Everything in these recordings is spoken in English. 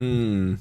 Hmm.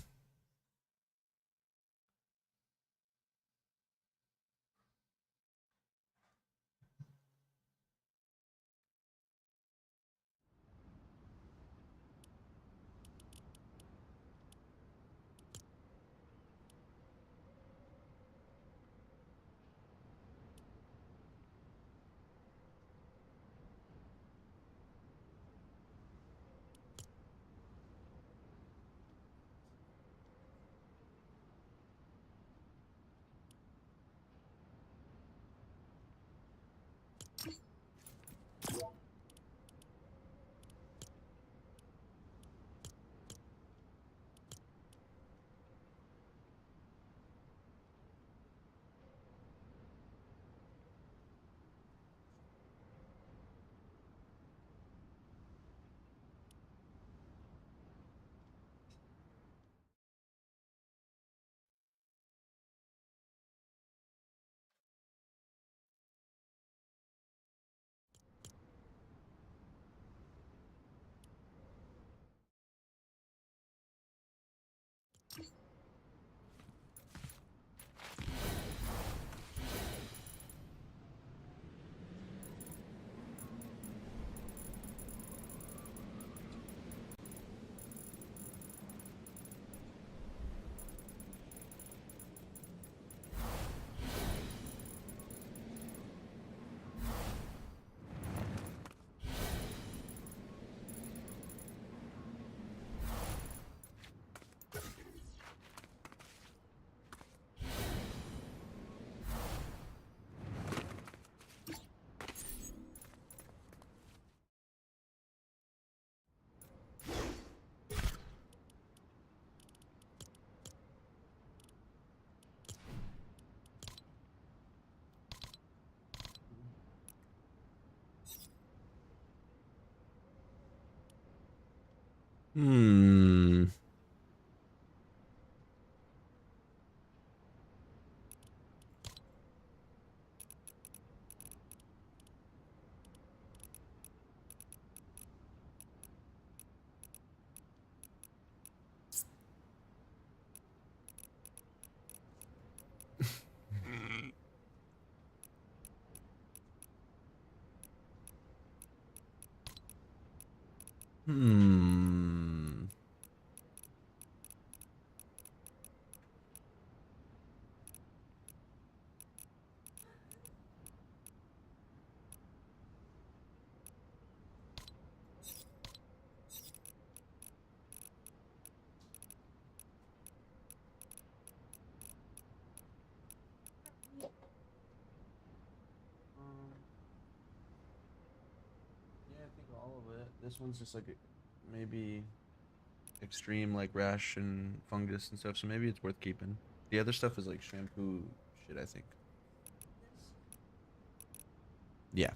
Hmm. Hmm. Yeah, I think all of it. This one's just like maybe extreme like rash and fungus and stuff, so maybe it's worth keeping. The other stuff is like shampoo shit, I think. Yeah.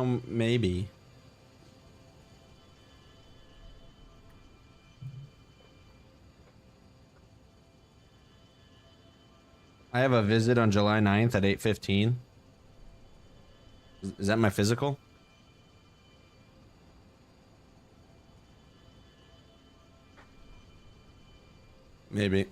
Maybe. I have a visit on July 9th at 8:15. Is that my physical? Maybe.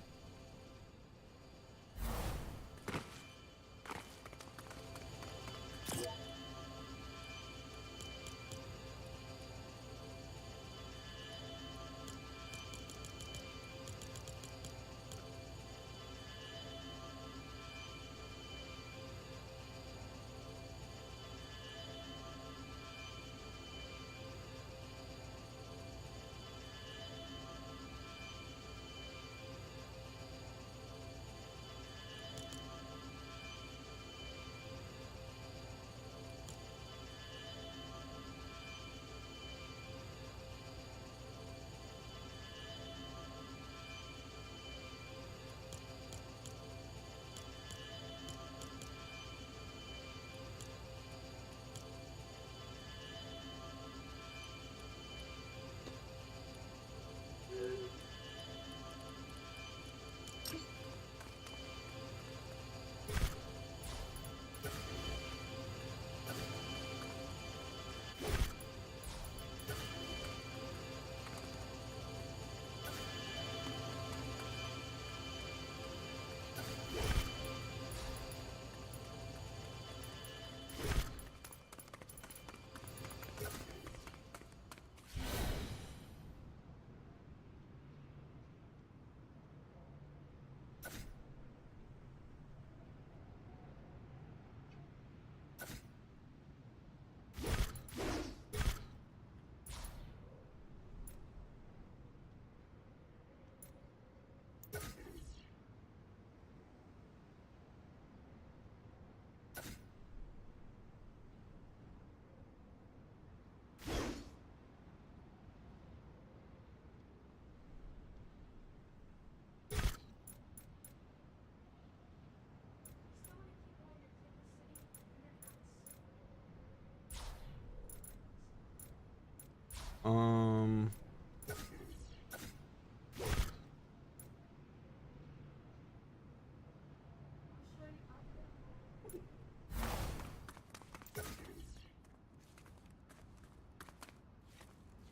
Um.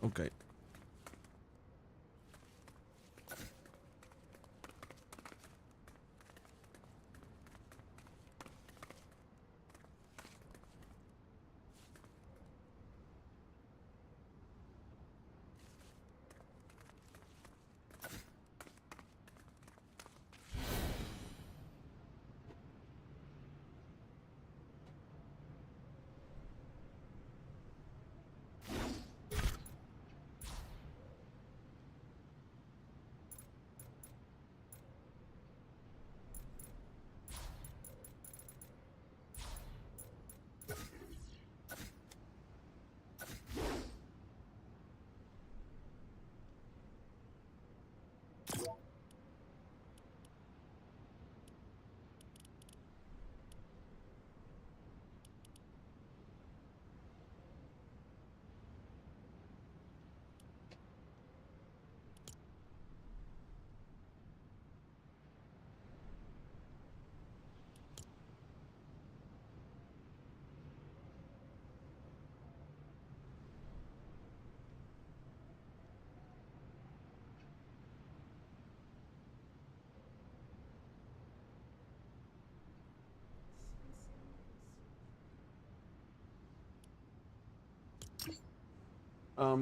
Okay.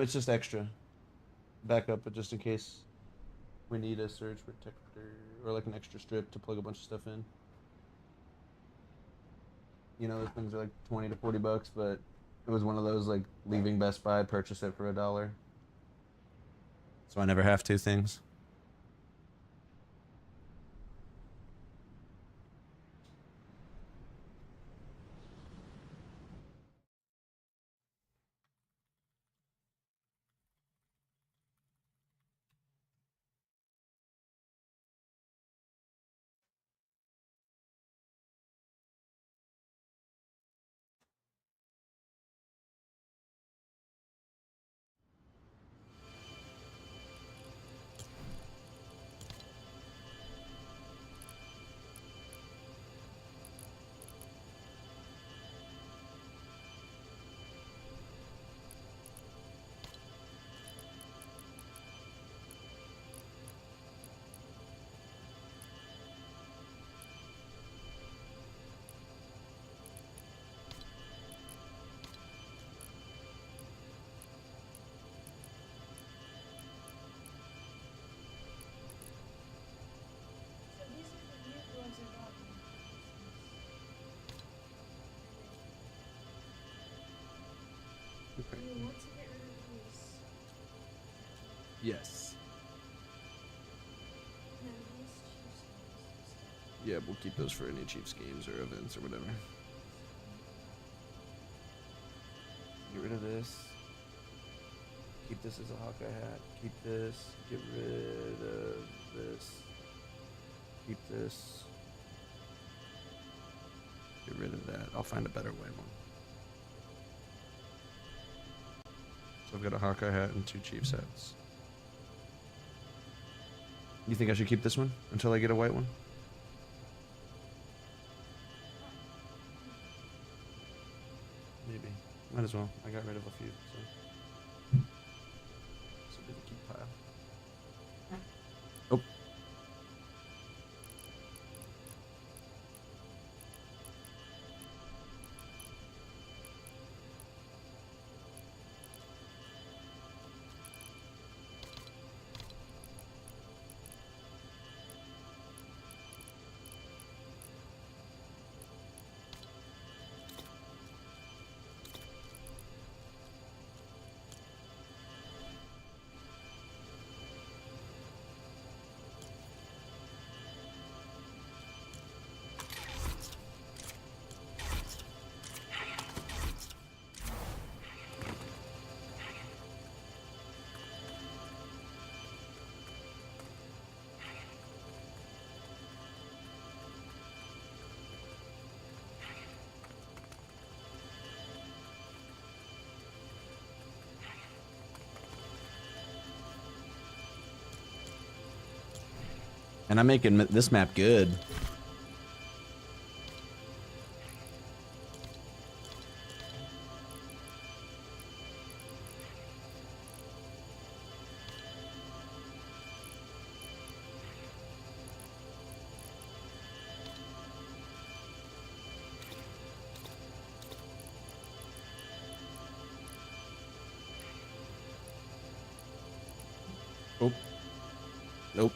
It's just extra backup, but just in case we need a surge protector or like an extra strip to plug a bunch of stuff in. You know, those things are like 20 to 40 bucks, but it was one of those like leaving Best Buy, purchase it for $1, so I never have to things. Yes. Yeah, we'll keep those for any Chiefs games or events or whatever. Get rid of this. Keep this as a Hawkeye hat. Keep this. Get rid of this. Keep this. Get rid of that. I'll find a better white one. So I've got a Hawkeye hat and 2 Chiefs hats. You think I should keep this one until I get a white one? Maybe. Might as well. I got rid of a few, so. This will be the keep pile. Oh. And I'm making this map good. Oh. Nope.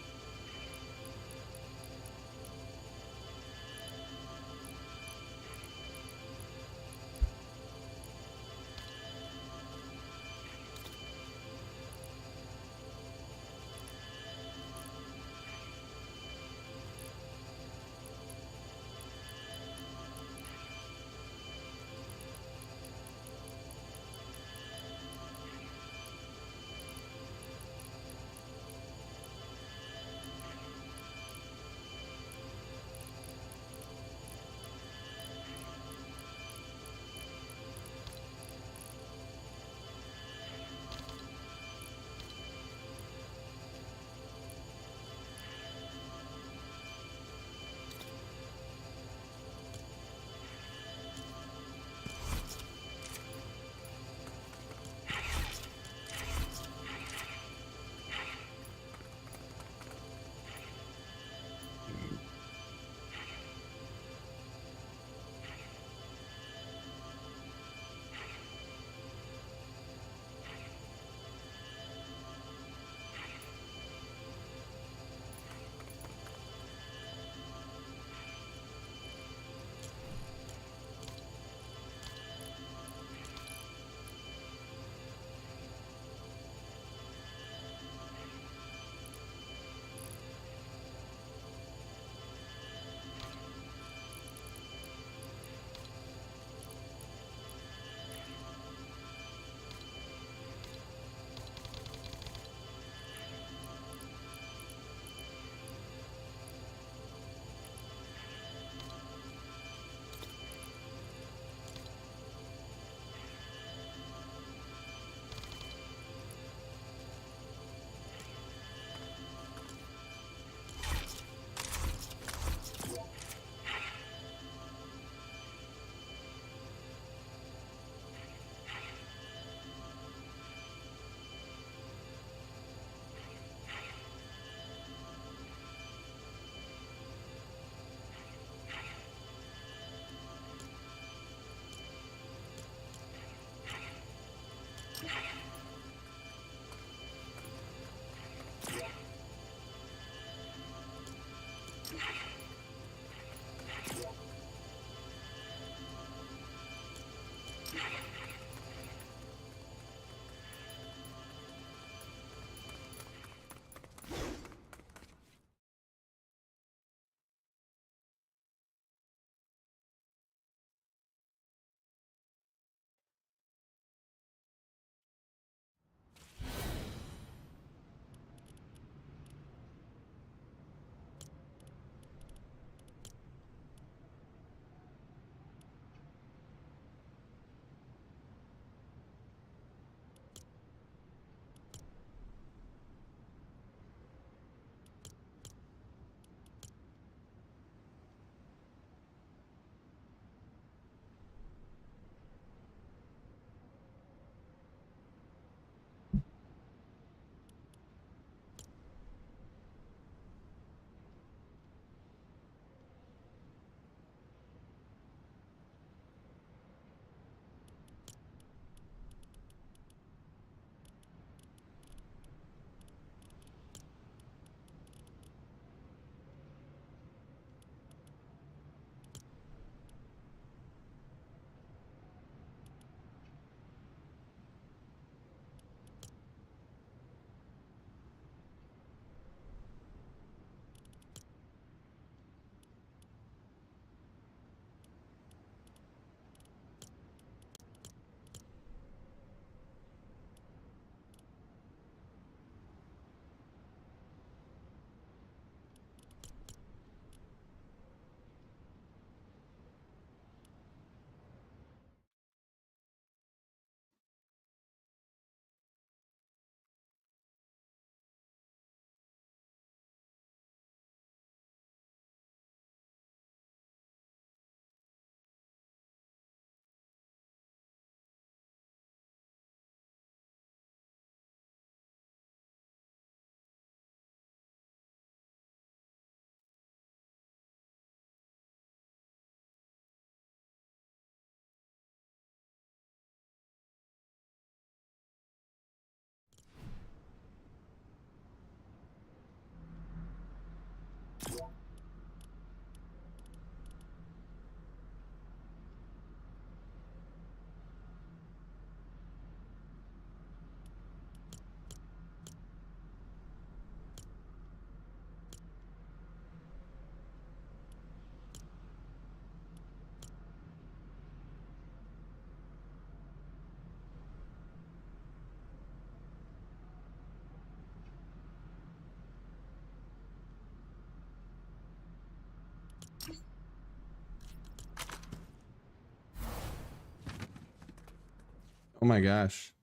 Oh my gosh.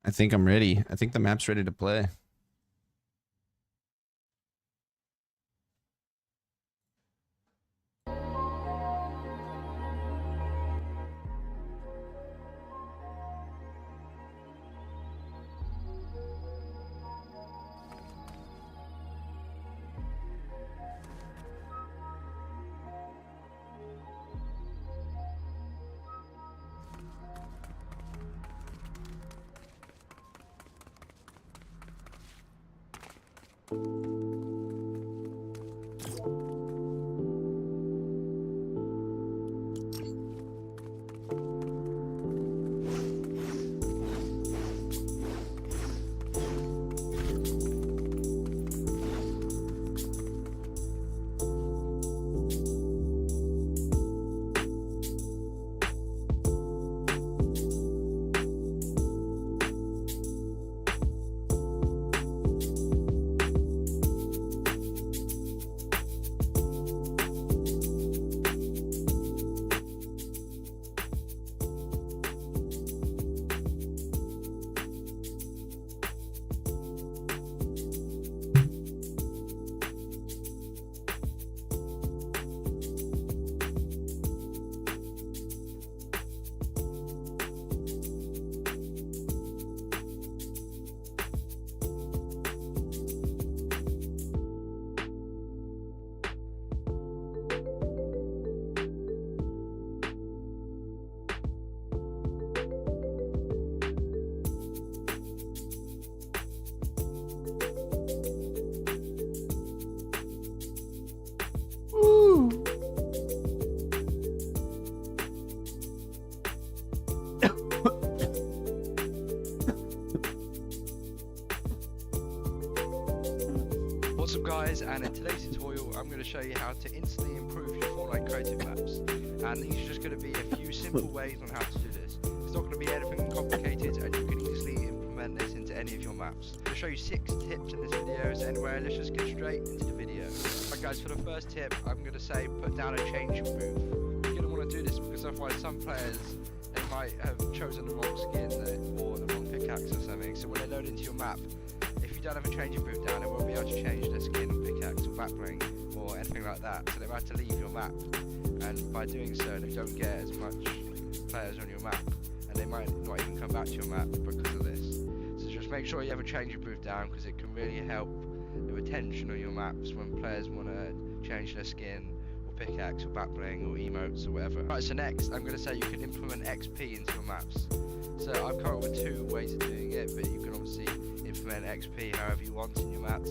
I think I'm ready. I think the map's ready to play. What's up guys, and in today's tutorial I'm going to show you how to instantly improve your Fortnite creative maps, and these are just going to be a few simple ways on how to do this. It's not going to be anything complicated and you can easily implement this into any of your maps. I'm going to show you 6 tips in this video, so anyway let's just get straight into the video. Alright guys, for the first tip I'm going to say put down a change booth. You're going to want to do this because otherwise some players, they might have chosen the wrong skin or the wrong pickaxe or something, so when they load into your map, if you don't have a changing booth down, they won't be able to change their skin or pickaxe or backbling or anything like that, so they have to leave your map, and by doing so they don't get as much players on your map, and they might not even come back to your map because of this. So just make sure you have a changing booth down, because it can really help the retention on your maps when players want to change their skin or pickaxe or backbling or emotes or whatever. Right, so next I'm going to say you can implement XP into your maps. So I've come up with 2 ways of doing it, but you can obviously implement XP however you want in your maps.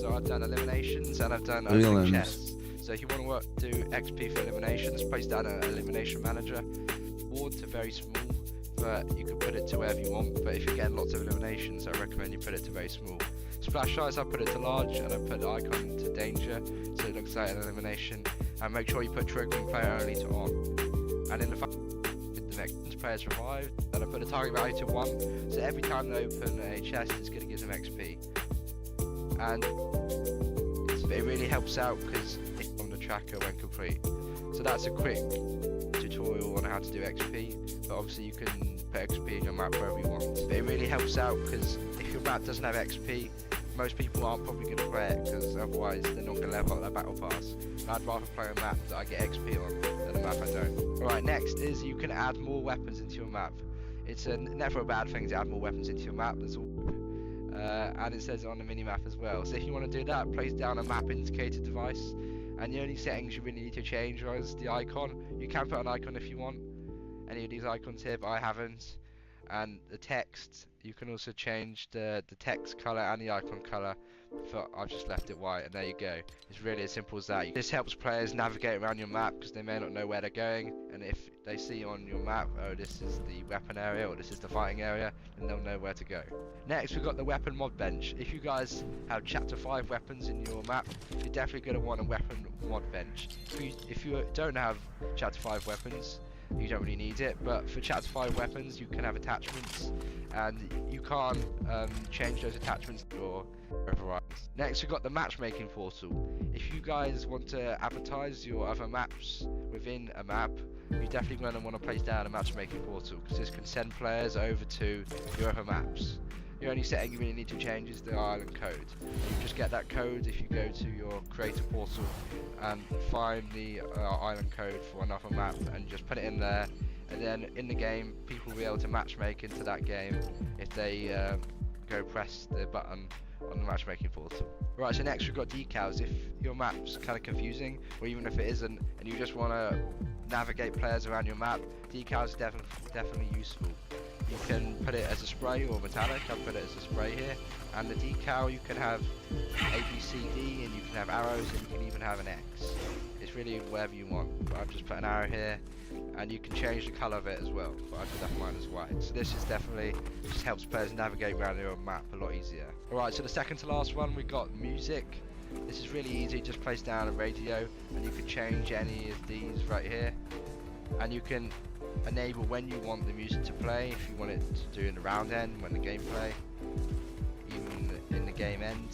So I've done eliminations and I've done opening chests. So if you want to do XP for eliminations, place down an elimination manager. Rewards are very small, but you can put it to wherever you want. But if you're getting lots of eliminations, I recommend you put it to very small. Splash size, I put it to large, and I put the icon to danger, so it looks like an elimination. And make sure you put triggering player only to on. And in the next players revived, and I put the target value to 1, so every time they open a chest it's going to give them XP, and it really helps out because it's on the tracker when complete. So that's a quick tutorial on how to do XP, but obviously you can put XP in your map wherever you want. But it really helps out because if your map doesn't have XP, most people aren't probably going to play it, because otherwise they're not going to level up their battle pass. And I'd rather play a map that I get XP on than a map I don't. Alright, next is you can add more weapons into your map. It's never a bad thing to add more weapons into your map, that's all. And it says it on the minimap as well. So if you want to do that, place down a map indicator device, and the only settings you really need to change is the icon. You can put an icon if you want, any of these icons here, but I haven't. And the text, you can also change the text color and the icon color. I've just left it white, and there you go. It's really as simple as that. This helps players navigate around your map because they may not know where they're going, and if they see on your map, oh, this is the weapon area or this is the fighting area, then they'll know where to go. Next we've got the weapon mod bench. If you guys have chapter 5 weapons in your map, you're definitely going to want a weapon mod bench. If you don't have chapter 5 weapons, you don't really need it. But for chapter 5 weapons, you can have attachments, and you can't change those attachments or override. Next, we've got the matchmaking portal. If you guys want to advertise your other maps within a map, you're definitely going to want to place down a matchmaking portal, because this can send players over to your other maps. The only setting you really need to change is the island code. You just get that code if you go to your creator portal and find the island code for another map and just put it in there, and then in the game people will be able to matchmake into that game if they go press the button on the matchmaking portal. Right, so next we've got decals. If your map's kind of confusing, or even if it isn't, and you just want to navigate players around your map, decals are definitely useful. You can put it as a spray or metallic. I'll put it as a spray here. And the decal, you can have A, B, C, D, and you can have arrows, and you can even have an X. It's really whatever you want. But I've just put an arrow here, and you can change the colour of it as well. But I've left mine as white. So this is definitely just helps players navigate around their own map a lot easier. Alright, so the second to last one, we've got music. This is really easy. Just place down a radio, and you can change any of these right here. And you can enable when you want the music to play, if you want it to do in the round end, when the gameplay, even in the game end.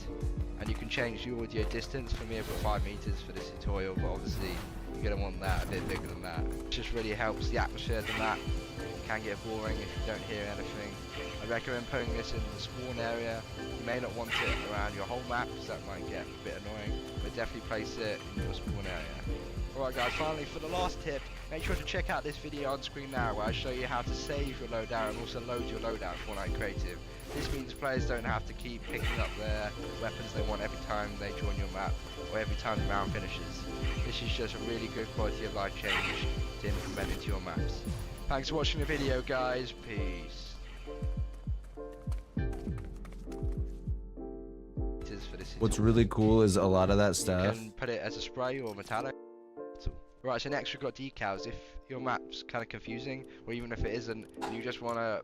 And you can change the audio distance. For me I put 5 meters for this tutorial, but obviously you're going to want that a bit bigger than that. It just really helps the atmosphere of the map. It can get boring if you don't hear anything. I recommend putting this in the spawn area. You may not want it around your whole map, because that might get a bit annoying, but definitely place it in your spawn area. Alright guys, finally for the last tip, make sure to check out this video on screen now, where I show you how to save your loadout and also load your loadout for Fortnite Creative. This means players don't have to keep picking up their weapons they want every time they join your map, or every time the round finishes. This is just a really good quality of life change to implement into your maps. Thanks for watching the video guys, peace. What's really cool is a lot of that stuff. You can put it as a spray or metallic. Right, so next we've got decals. If your map's kind of confusing, or even if it isn't, and you just want to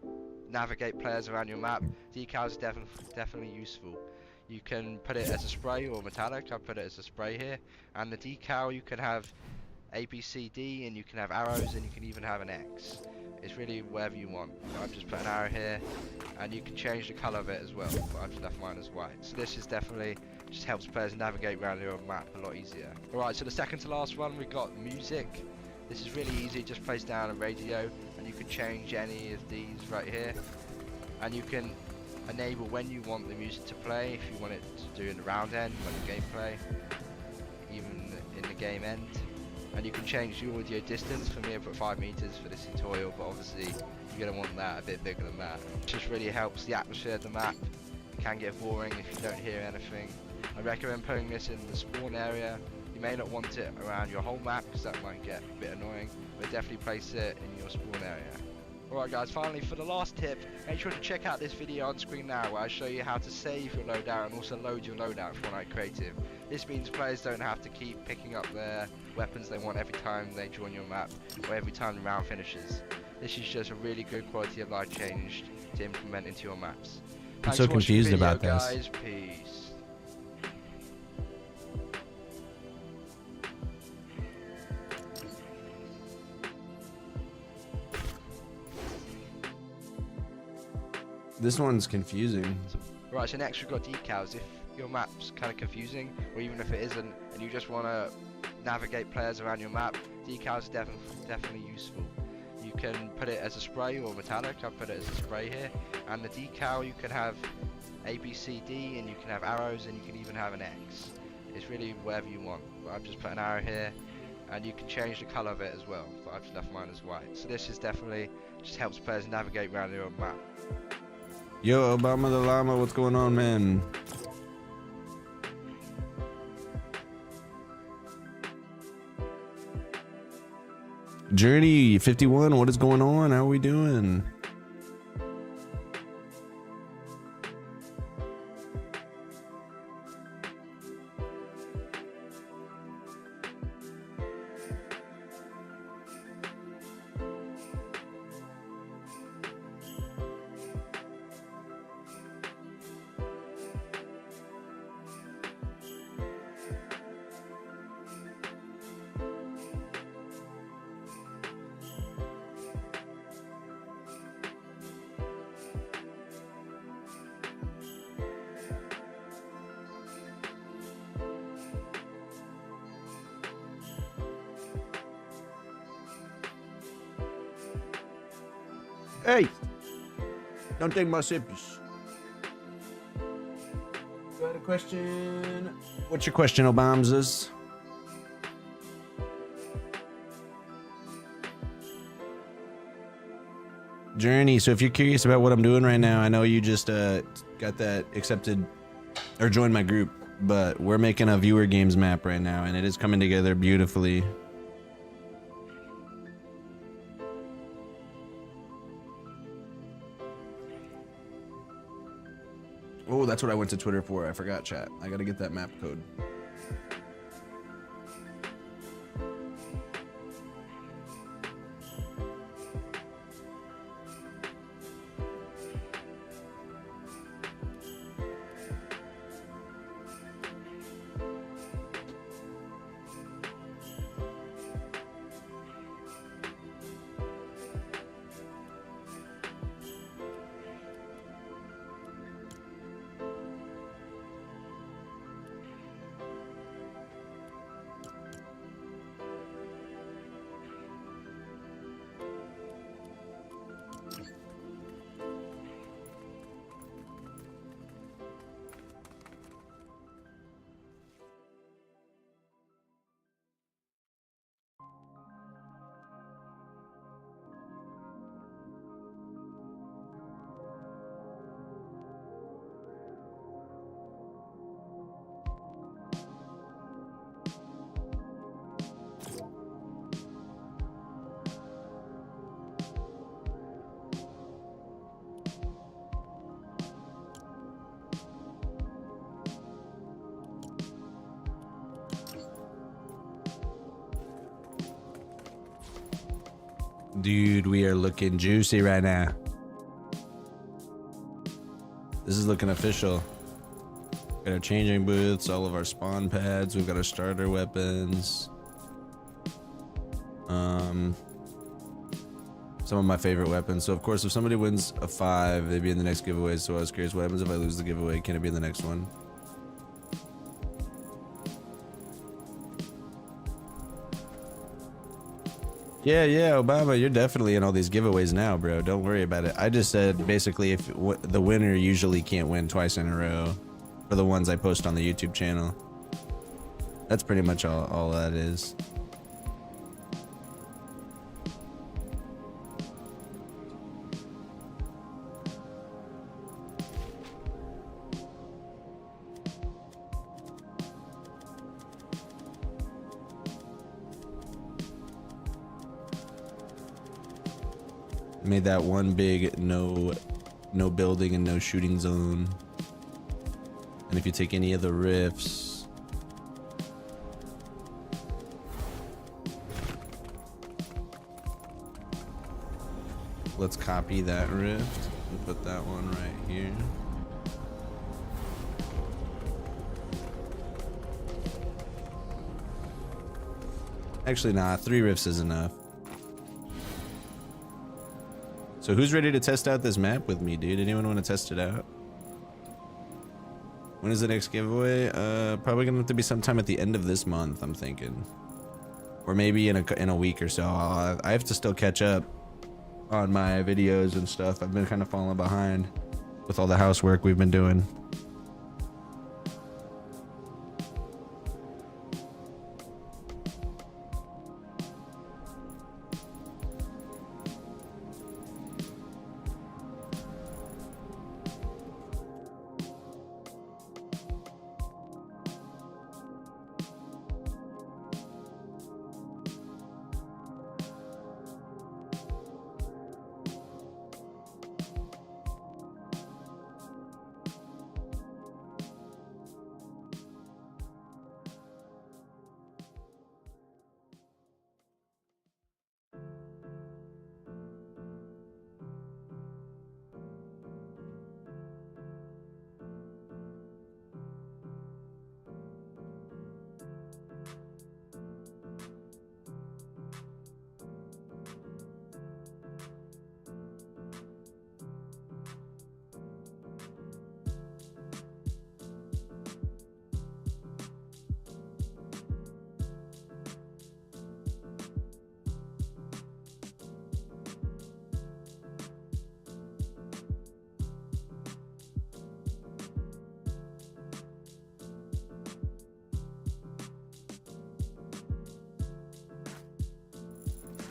navigate players around your map, decals are definitely useful. You can put it as a spray or metallic. I'll put it as a spray here. And the decal, you can have A, B, C, D, and you can have arrows, and you can even have an X. It's really whatever you want. I've just put an arrow here, and you can change the colour of it as well, but I've just left mine as white. So this is definitely just helps players navigate around their own map a lot easier. Alright, so the second to last one, we've got music. This is really easy. Just place down a radio, and you can change any of these right here. And you can enable when you want the music to play, if you want it to do in the round end, when the gameplay, even in the game end. And you can change the audio distance. For me I put 5 meters for this tutorial, but obviously you're going to want that a bit bigger than that. It just really helps the atmosphere of the map. It can get boring if you don't hear anything. I recommend putting this in the spawn area. You may not want it around your whole map, because that might get a bit annoying, but definitely place it in your spawn area. Alright guys, finally for the last tip, make sure to check out this video on screen now, where I show you how to save your loadout and also load your loadout for Fortnite Creative. This means players don't have to keep picking up their weapons they want every time they join your map, or every time the round finishes. This is just a really good quality of life change to implement into your maps. I'm so confused about this. Guys, peace. This one's confusing. Right, so next we've got decals. If your map's kind of confusing, or even if it isn't, and you just want to navigate players around your map, decals are definitely useful. You can put it as a spray or metallic. I'll put it as a spray here. And the decal, you can have A, B, C, D, and you can have arrows, and you can even have an X. It's really whatever you want. But I've just put an arrow here, and you can change the colour of it as well, but I've just left mine as white. So this is definitely just helps players navigate around their own map. Yo, Obama the Llama, what's going on, man? Journey 51, what is going on? How are we doing? Hey, don't take my sips. You had a question? What's your question, Obamses? Journey. So if you're curious about what I'm doing right now, I know you just got that accepted or joined my group, but we're making a viewer games map right now, and it is coming together beautifully. Oh, that's what I went to Twitter for. I forgot, chat. I gotta get that map code. Dude, we are looking juicy right now. This is looking official. Got our changing booths, all of our spawn pads. We've got our starter weapons. Some of my favorite weapons. So of course, if somebody wins a 5, they'd be in the next giveaway. So I was curious, what happens if I lose the giveaway? Can it be in the next one? Yeah, Obama, you're definitely in all these giveaways now, bro. Don't worry about it. I just said basically if the winner usually can't win twice in a row for the ones I post on the YouTube channel. That's pretty much all that is. Made that one big no building and no shooting zone. And if you take any of the rifts, let's copy that rift and put that one right here. Actually, nah, 3 rifts is enough. So who's ready to test out this map with me, dude? Anyone want to test it out? When is the next giveaway? Probably gonna have to be sometime at the end of this month, I'm thinking. Or maybe in a week or so. I have to still catch up on my videos and stuff. I've been kind of falling behind with all the housework we've been doing.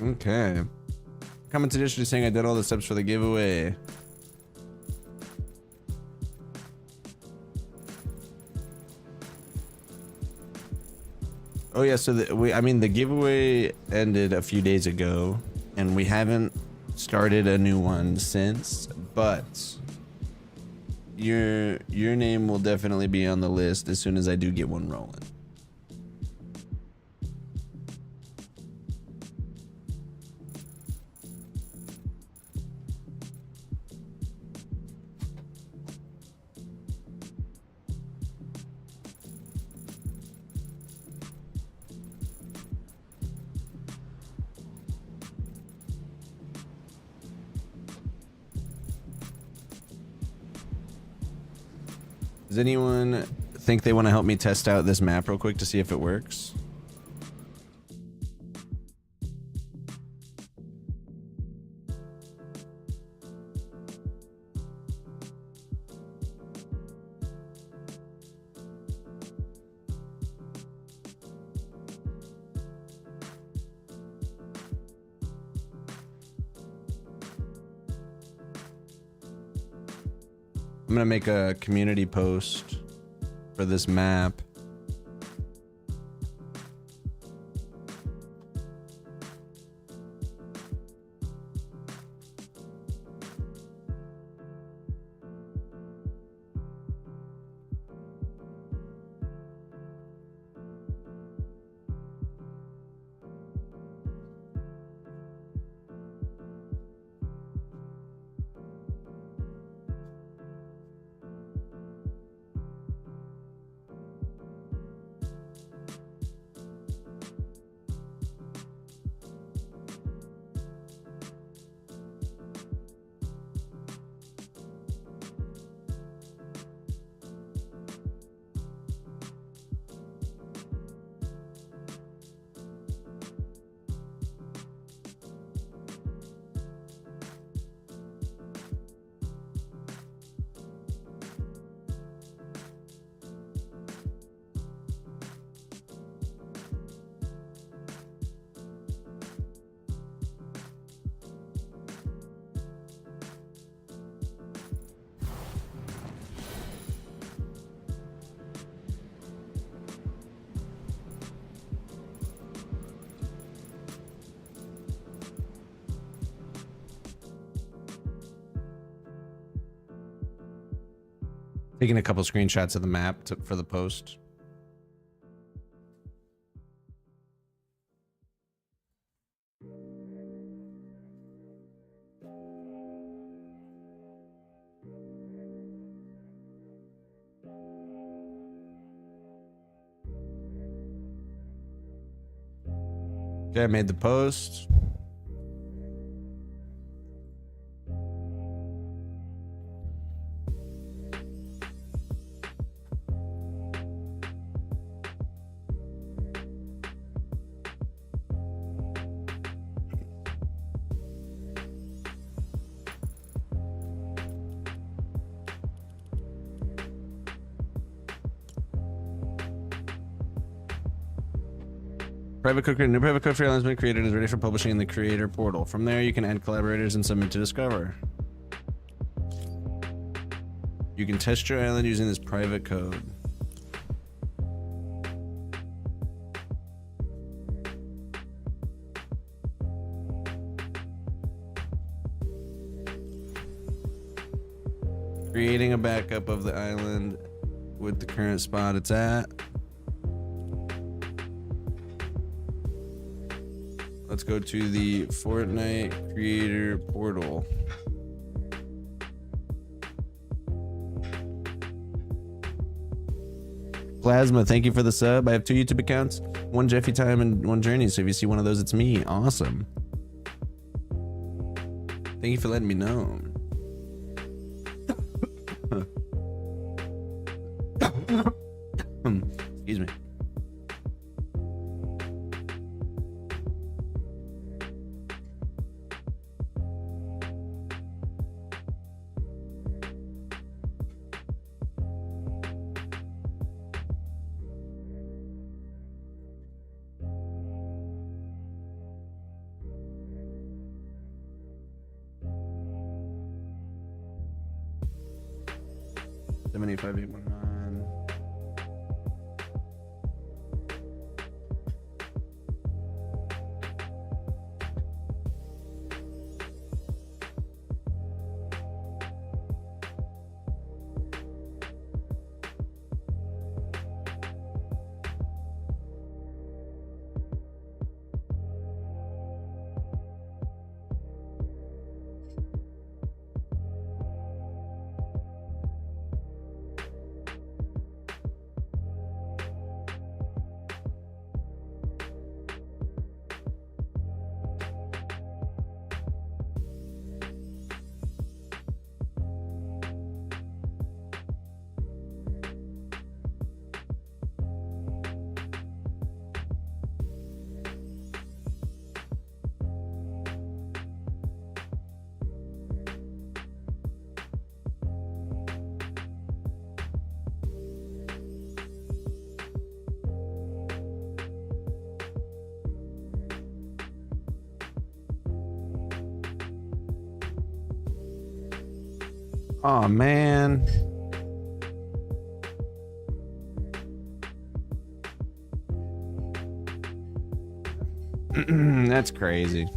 Okay. Comment additionally saying I did all the steps for the giveaway. Oh yeah, so the giveaway ended a few days ago, and we haven't started a new one since. But your name will definitely be on the list as soon as I do get one rolling. Does anyone think they want to help me test out this map real quick to see if it works? I'm gonna make a community post for this map. Taking a couple screenshots of the map for the post. Okay, I made the post. New private code for airline has been created and is ready for publishing in the creator portal. From there, you can add collaborators and submit to Discover. You can test your island using this private code. Creating a backup of the island with the current spot it's at. Let's go to the Fortnite creator portal. Plasma, thank you for the sub. I have 2 YouTube accounts, one Jeffy Time and one Journey. So if you see one of those, it's me. Awesome. Thank you for letting me know. Excuse me. 785-819. Oh man. That's crazy.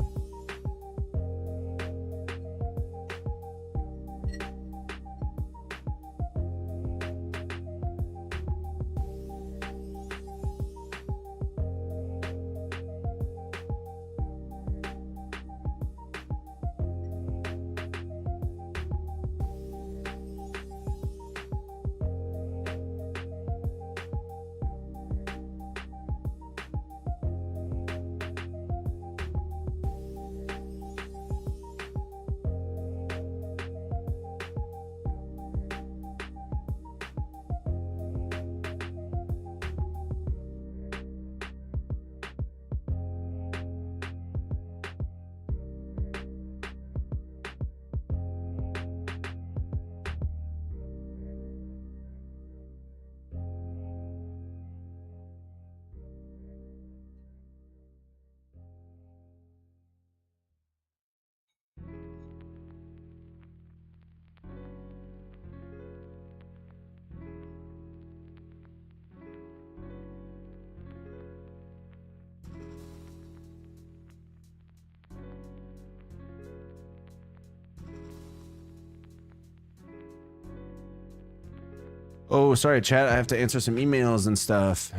Oh, sorry, chat. I have to answer some emails and stuff.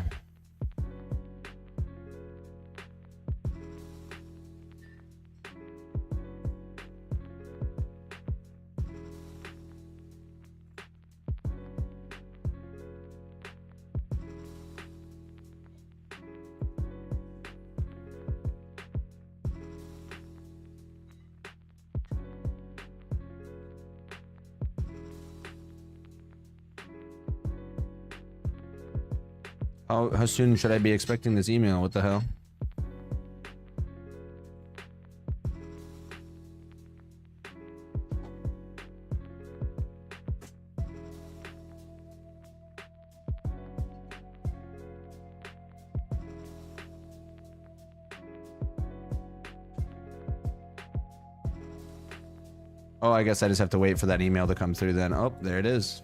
How soon should I be expecting this email? What the hell? Oh, I guess I just have to wait for that email to come through then. Oh, there it is.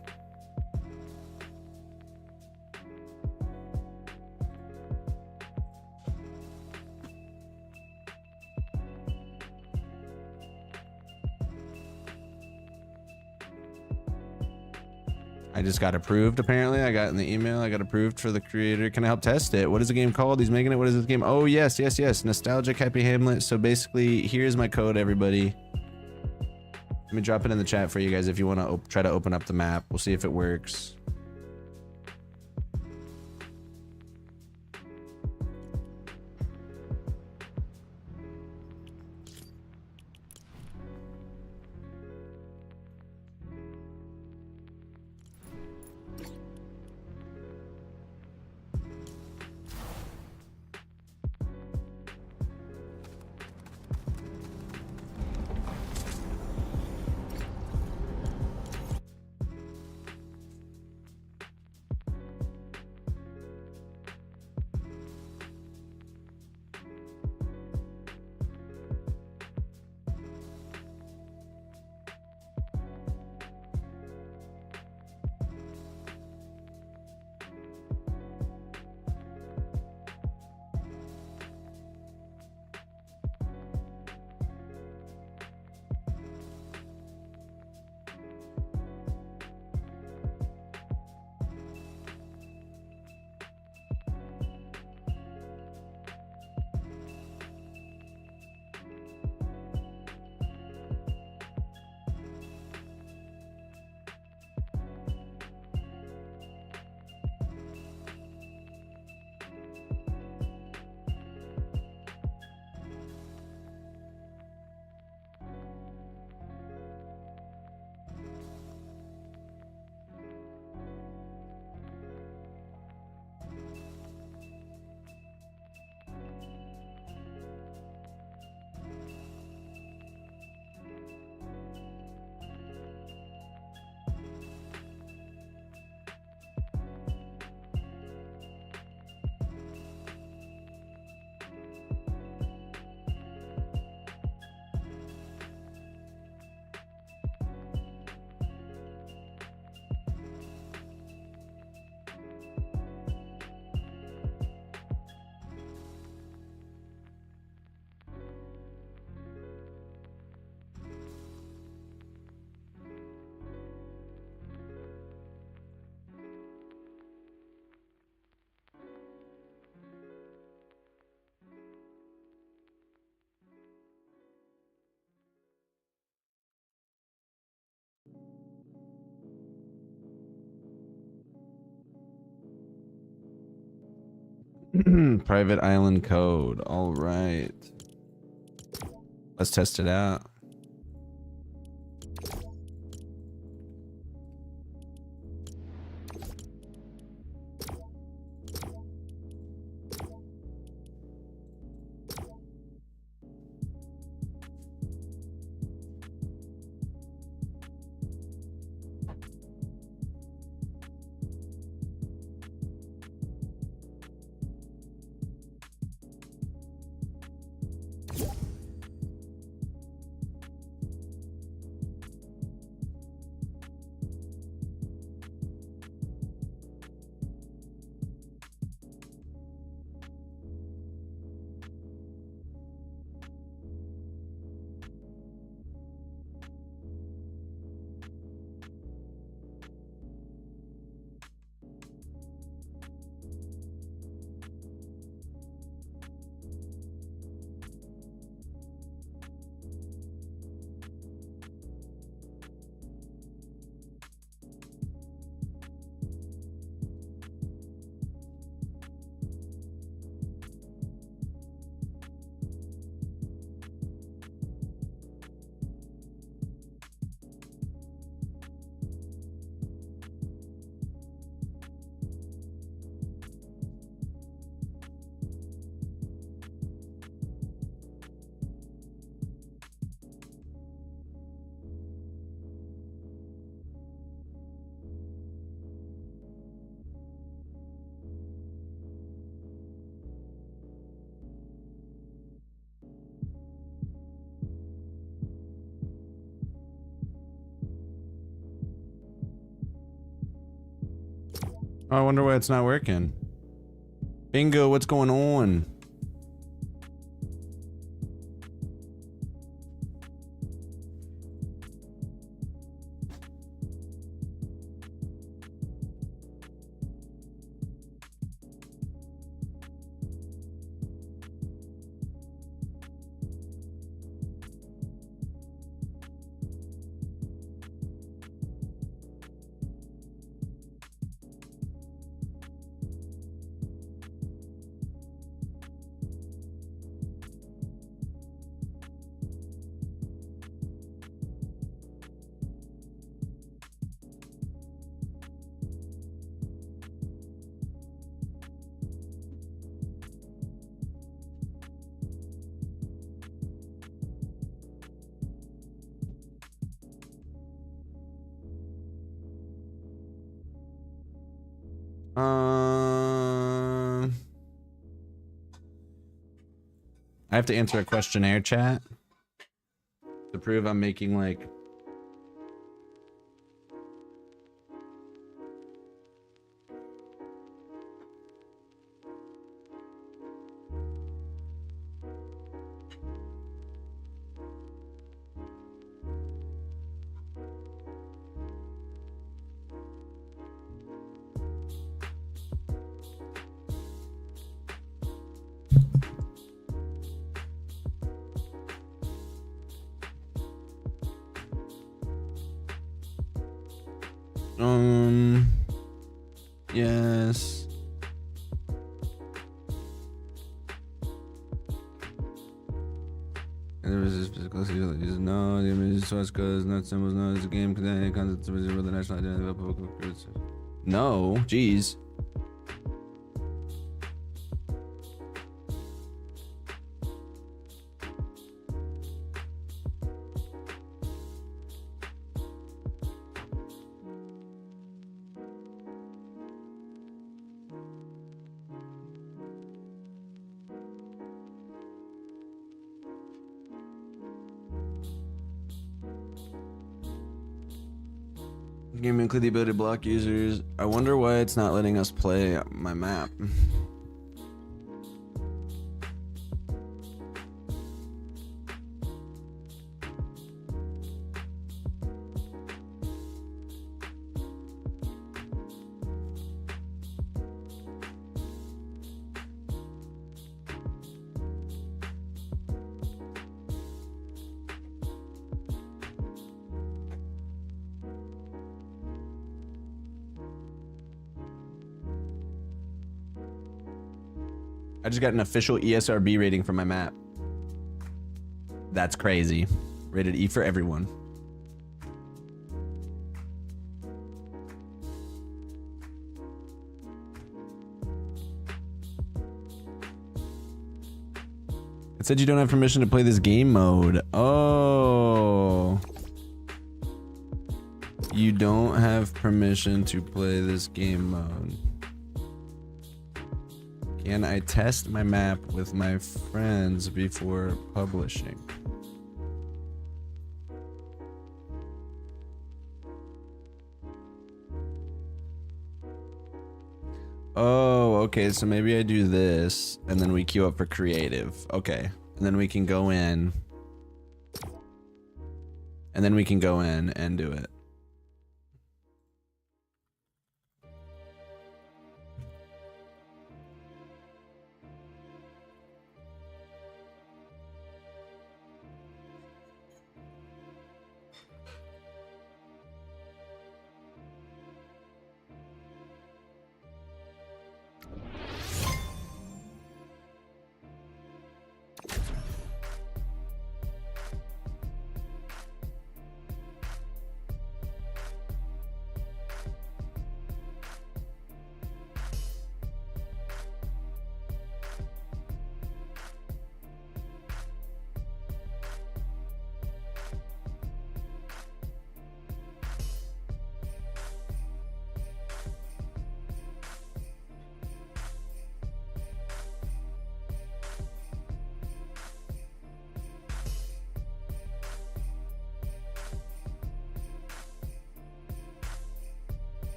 I just got approved, apparently. I got in the email, I got approved for the creator. Can I help test it? What is the game called? He's making it. What is this game? Oh, yes. Nostalgic Happy Hamlet. So basically, here's my code, everybody. Let me drop it in the chat for you guys if you want to try to open up the map. We'll see if it works. Private island code. All right. Let's test it out. Oh, I wonder why it's not working. Bingo, what's going on? I have to answer a questionnaire, chat, to prove I'm making like yes. And there was this physical no, the image source code is not symbols, no, it's a game containing concepts of the national identity of public groups. No, jeez. Game include the ability to block users. I wonder why it's not letting us play my map. I just got an official ESRB rating for my map. That's crazy. Rated E for everyone. It said you don't have permission to play this game mode. Oh. You don't have permission to play this game mode. Can I test my map with my friends before publishing? Oh, okay, so maybe I do this and then we queue up for creative. Okay, and then we can go in. And then we can go in and do it.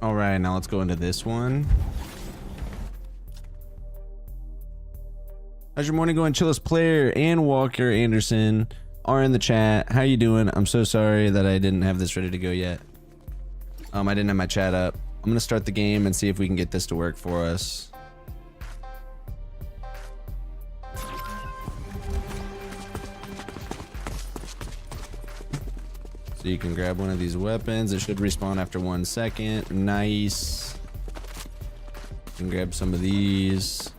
All right, now let's go into this one. How's your morning going? Chillest Player and Walker Anderson are in the chat. How you doing? I'm so sorry that I didn't have this ready to go yet. I didn't have my chat up. I'm gonna start the game and see if we can get this to work for us. So you can grab one of these weapons. It should respawn after 1 second. Nice. You can grab some of these.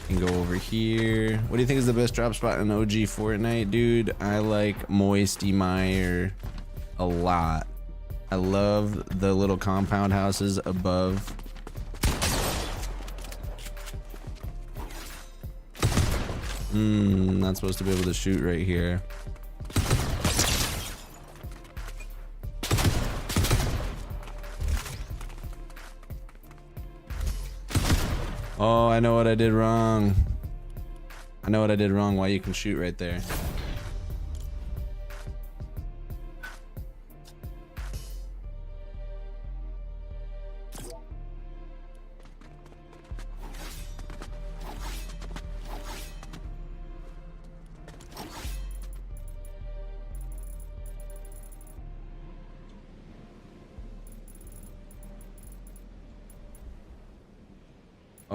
You can go over here. What do you think is the best drop spot in OG Fortnite? Dude, I like Moisty Mire a lot. I love the little compound houses above. Not supposed to be able to shoot right here. Oh, I know what I did wrong. I know what I did wrong. Why you can shoot right there.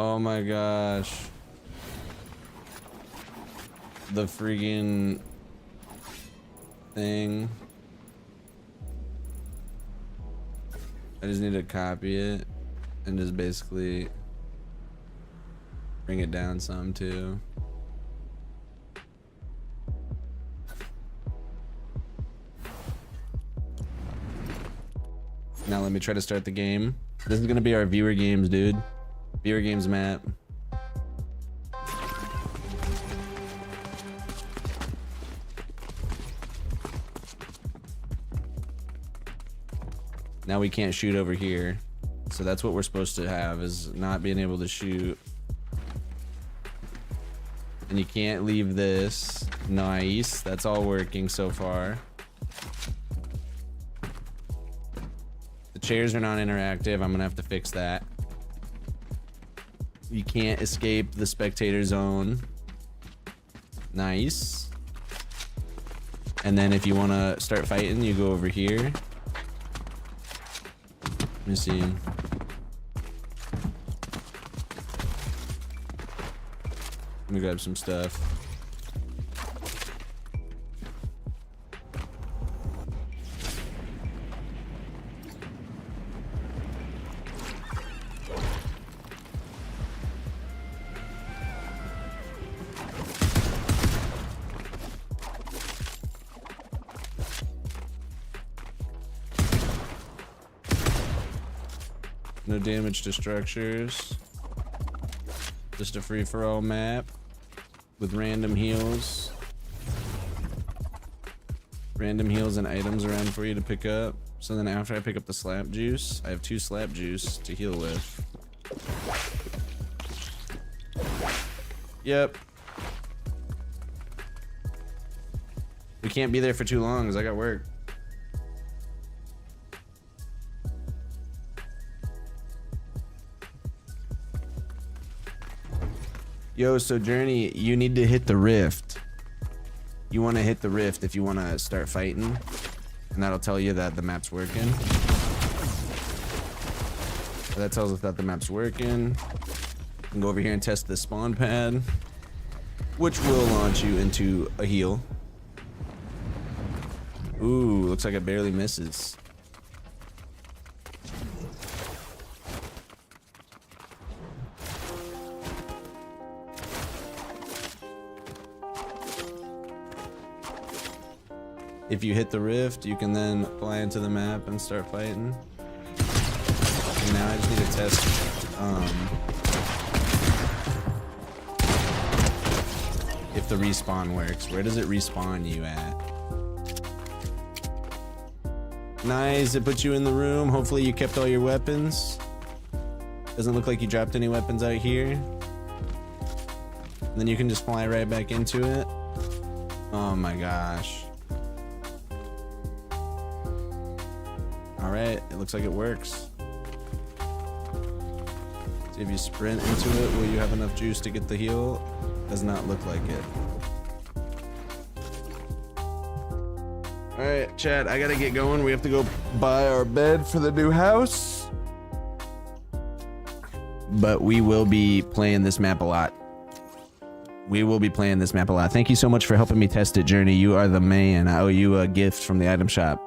Oh my gosh. The freaking thing. I just need to copy it and just basically bring it down some too. Now let me try to start the game. This is gonna be our viewer games, dude. Viewer games map. Now we can't shoot over here. So that's what we're supposed to have, is not being able to shoot. And you can't leave this. Nice. That's all working so far. chairs are not interactive. I'm gonna have to fix that. You can't escape the spectator zone. Nice. And then if you want to start fighting, you go over here. Let me see. Let me grab some stuff. No damage to structures. Just a free-for-all map with random heals. Random heals and items around for you to pick up. So then after I pick up the slap juice, I have 2 slap juice to heal with. Yep. We can't be there for too long because I got work. Yo, so Journey, you need to hit the rift. You want to hit the rift if you want to start fighting, and that'll tell you that the map's working. So that tells us that the map's working. You can go over here and test the spawn pad, which will launch you into a heal. Ooh, looks like it barely misses. If you hit the rift, you can then fly into the map and start fighting. And now I just need to test if the respawn works. Where does it respawn you at? Nice, it puts you in the room. Hopefully you kept all your weapons. Doesn't look like you dropped any weapons out here. And then you can just fly right back into it. Oh my gosh. All right, it looks like it works. See if you sprint into it, will you have enough juice to get the heal? Does not look like it. All right, chat, I gotta get going. We have to go buy our bed for the new house. But we will be playing this map a lot. We will be playing this map a lot. Thank you so much for helping me test it, Journey. You are the man. I owe you a gift from the item shop.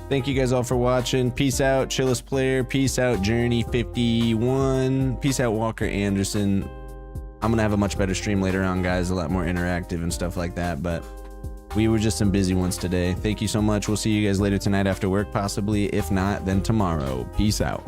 Thank you guys all for watching. Peace out, Chillest Player. Peace out, Journey51. Peace out, Walker Anderson. I'm gonna have a much better stream later on, guys. A lot more interactive and stuff like that, but we were just some busy ones today. Thank you so much. We'll see you guys later tonight after work, possibly. If not, then tomorrow. Peace out.